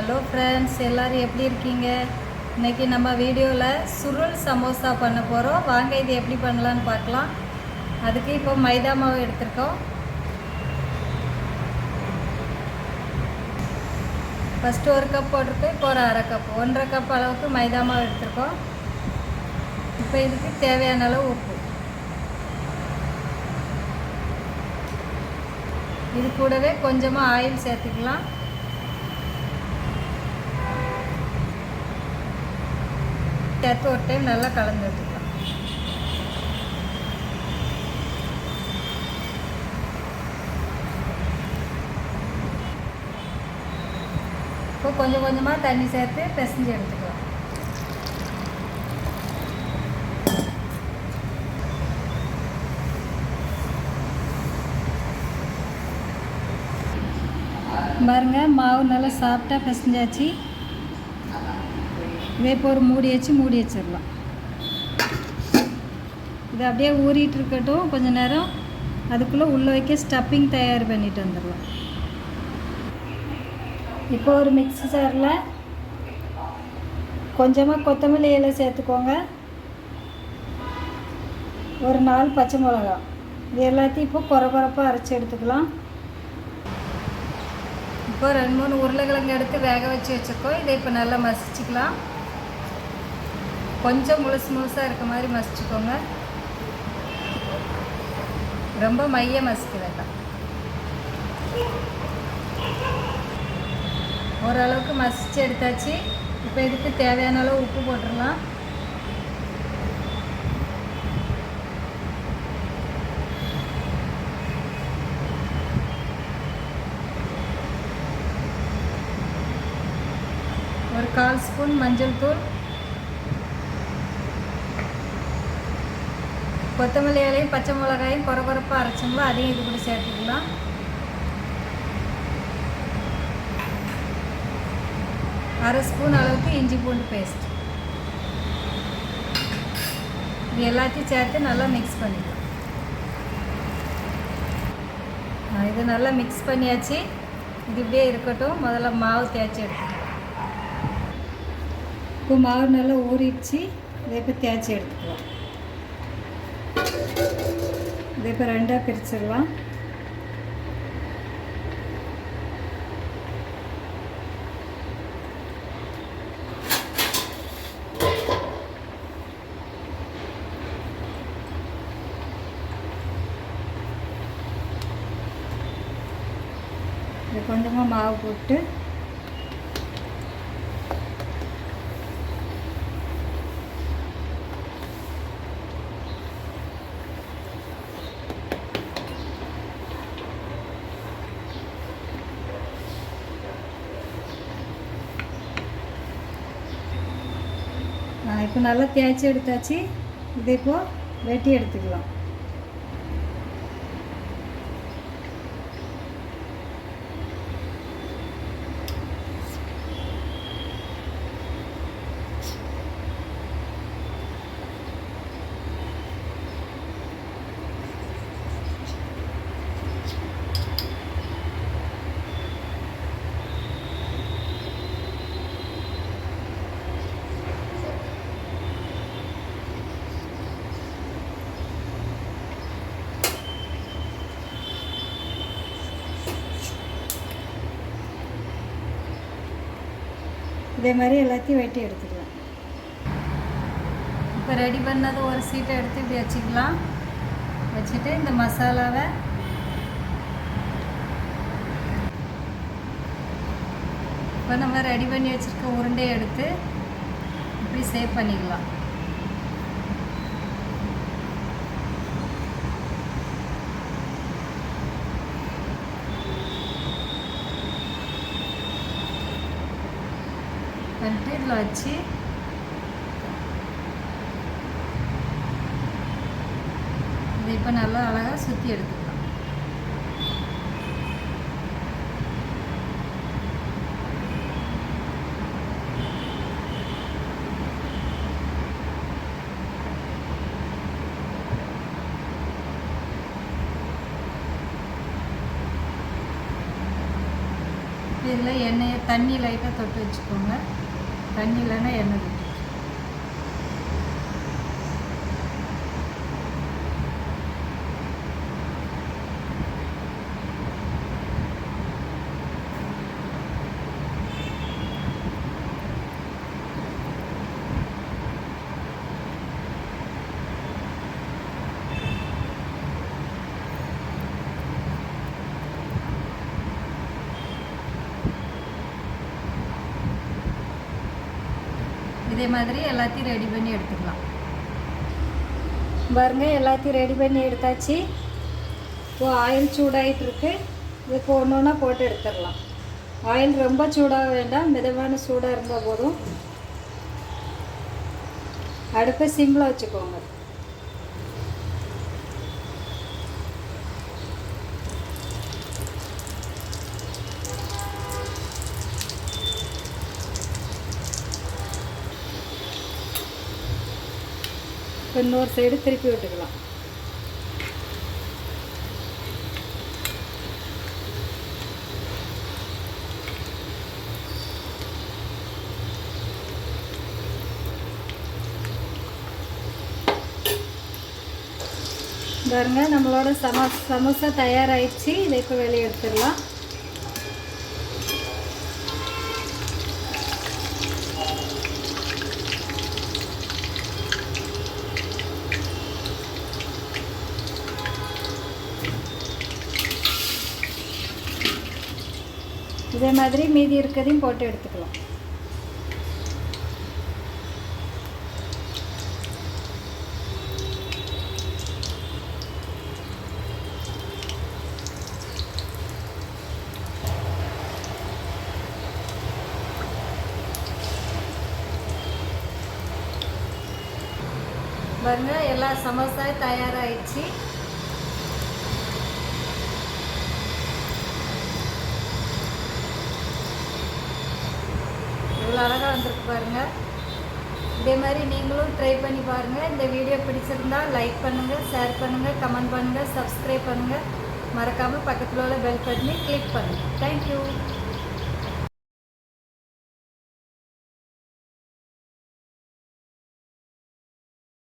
Hello friends, எல்லோரும் எப்படி இருக்கீங்க? இன்றைக்கி நம்ம வீடியோவில் சுருள் சமோசா பண்ண போகிறோம். வாங்க இது எப்படி பண்ணலான்னு பார்க்கலாம். அதுக்கு இப்போ மைதா மாவு எடுத்துருக்கோம். ஃபஸ்ட்டு ஒரு கப் போட்டிருக்கோம். இப்போ ஒரு அரை கப் 1.5 கப் அளவுக்கு மைதா மாவு எடுத்துருக்கோம். இப்போ இதுக்கு தேவையான அளவு உப்பு. இது கூடவே கொஞ்சமாக ஆயில் சேர்த்துக்கலாம். சேர்த்து ஒரு டைம் நல்லா கலந்து வச்சுக்கலாம். இப்போ கொஞ்சம் கொஞ்சமாக தண்ணி சேர்த்து பிசைஞ்சு எடுத்துக்கலாம். பாருங்க, மாவு நல்லா சாஃப்டாக பிசைஞ்சாச்சு. இதே இப்போ ஒரு மூடி வச்சிடலாம். இது அப்படியே ஊறிட்டு இருக்கட்டும் கொஞ்சம் நேரம். அதுக்குள்ளே உள்ளே வைக்க ஸ்டஃப்பிங் தயார் பண்ணிட்டு வந்துடலாம். இப்போ ஒரு மிக்ஸி ஜாரில் கொஞ்சமாக கொத்தமல்லி இலை சேர்த்துக்கோங்க. ஒரு 4 பச்சை மிளகா. இது எல்லாத்தையும் இப்போ குறப்பாக அரைச்சி எடுத்துக்கலாம். இப்போ 2-3 உருளைக்கிழங்கு எடுத்து வேக வச்சுருக்கோம். இதை இப்போ நல்லா மசிச்சுக்கலாம். கொஞ்சம் முழுசாக இருக்க மாதிரி மசிச்சுக்கோங்க. ரொம்ப மைய மசிக்க வேண்டாம். ஓரளவுக்கு மசிச்சு எடுத்தாச்சு. இப்போ இதுக்கு தேவையான அளவு உப்பு போட்டுடலாம். ஒரு 1/4 ஸ்பூன் மஞ்சள் தூள், கொத்தமல்லி இலையும் பச்சை மிளகாயும் குறப்பாக அரைச்சோம்ல, அதையும் இது கூட சேர்த்துக்கலாம். அரை ஸ்பூன் அளவுக்கு இஞ்சி பூண்டு பேஸ்ட். இது எல்லாத்தையும் சேர்த்து நல்லா மிக்ஸ் பண்ணிக்கலாம். இது நல்லா மிக்ஸ் பண்ணியாச்சு. இது இப்படியே இருக்கட்டும். முதல்ல மாவு தேய்ச்சி எடுத்துக்கலாம். இப்போ மாவு நல்லா ஊறிடுச்சு. இதை இப்போ தேய்ச்சி எடுத்துக்கலாம். இதை இப்போ 2ஆக பிரிச்சிடலாம். இது கொஞ்சமாக மாவு போட்டு இப்போ நல்லா தேய்ச்சி எடுத்தாச்சு. இதை இப்போது வெட்டி எடுத்துக்கலாம். இதே மாதிரி எல்லாத்தையும் வெட்டி எடுத்துக்கலாம். இப்போ ரெடி பண்ணது ஒரு சீட்டை எடுத்து இப்படி வச்சுக்கலாம். வச்சுட்டு இந்த மசாலாவை இப்போ நம்ம ரெடி பண்ணி வச்சுருக்க உருண்டையை எடுத்து இப்படி சேவ் பண்ணிக்கலாம். பண்ணிட்டு இதில் வச்சு இதை இப்போ நல்லா அழகாக சுற்றி எடுத்துக்கலாம். இதில் எண்ணெயை தண்ணி லைட்டாக தொட்டு வச்சுக்கோங்க. தண்ணி இல்லைன்னா எண்ணெய் தொட்டு. இதே மாதிரி எல்லாத்தையும் ரெடி பண்ணி எடுத்துக்கலாம். பாருங்க, எல்லாத்தையும் ரெடி பண்ணி எடுத்தாச்சு. இப்போ ஆயில் சூடாகிட்டு இருக்கு. இதுக்கு ஒன்று ஒன்றா போட்டு எடுத்துடலாம். ஆயில் ரொம்ப சூடாக வேண்டாம், மிதமான சூடாக இருந்தால் போதும். அடுப்பை சிம்மில் வச்சுக்கோங்க. இன்னொரு சைடு திருப்பி விட்டுக்கலாம். பாருங்க, நம்மளோட சமோசா தயாராகிடுச்சு. இதை இப்போ வெளியே எடுத்துடலாம். இதே மாதிரி மீதி இருக்கிறதையும் போட்டு எடுத்துக்கலாம். பாருங்க, எல்லா சமோசா தயாராகிடுச்சு. இவ்வளோ அழகாக வந்திருக்கு பாருங்கள். இதே மாதிரி நீங்களும் ட்ரை பண்ணி பாருங்கள். இந்த வீடியோ பிடிச்சிருந்தால் லைக் பண்ணுங்கள், ஷேர் பண்ணுங்கள், கமெண்ட் பண்ணுங்கள், சப்ஸ்கிரைப் பண்ணுங்கள். மறக்காமல் பக்கத்தில் உள்ள பெல் பட்டனை கிளிக் பண்ணுங்கள். தேங்க்யூ.